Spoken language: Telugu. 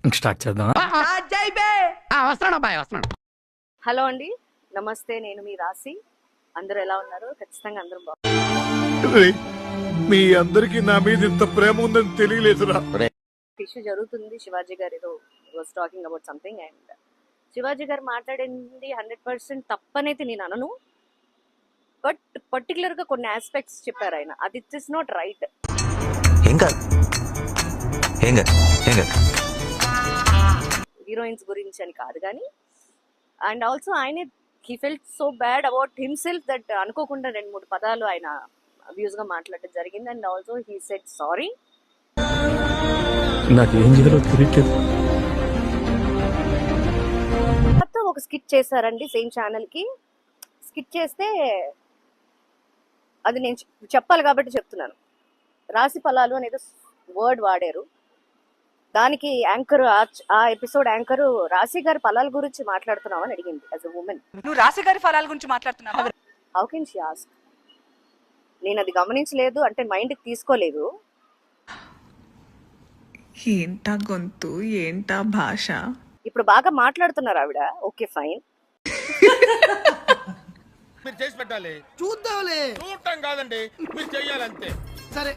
ఇంక స్టార్ట్ చేద్దాం. వస్తున్నాడు అబ్బాయి వస్తున్నాడు. హలో అండి, నమస్తే. నేను మీ రాశి. అందరూ ఎలా ఉన్నారు? ఖచ్చితంగా అందరూ బాగున్నారు. మీ అందరికి నా మీద ఇంత ప్రేమ ఉందని తెలియలేదురా. ఇష్యూ జరుగుతుంది. శివాజీ గారు ఏదో was talking about something and Shivaji గారు మాట్లాడింది 100% తప్పనైతే నేను అనను. బట్ పర్టికులర్ గా కొన్ని ఆస్పెక్ట్స్ చెప్పారు ఆయన. అది it is not right. Heroines గురించి అని కాదు కానీ, అండ్ ఆల్సో ఆయన he felt so bad about himself that అనుకోకుండా 2-3 పదాలు ఆయన అబ్యూజ్ గా మాట్లాడడం జరిగింది. And also he said sorry. నాకు ఏం చేయాలో తెలియట్లేదు. ఒక స్కిట్ చేశారండి సేమ్ ఛానల్ కి. స్కిట్ చేస్తే అది నేను చెప్పాలి కాబట్టి చెప్తున్నాను. రాశి ఫలాలు అనేది వర్డ్ వాడారు. దానికి యాంకర్, ఆ ఎపిసోడ్ యాంకర్ రాశి గారి ఫలాల గురించి మాట్లాడుతున్నావు అని అడిగింది. యాజ్ ఎ ఉమెన్, నువ్వు రాశి గారి ఫలాల గురించి మాట్లాడుతున్నావా? How can she ask? నేను అది గమనించలేదు, అంటే మైండ్కి తీసుకోలేదు. ఏంటా గొంతు, ఏంటా భాష? ఇప్పుడు బాగా మాట్లాడుతున్నారు ఆవిడ. Okay fine. మీరు చేసి పెట్టాలి. చూద్దాంలే. చూడటం కాదండి, మీరు చెయ్యాలంతే. సరే.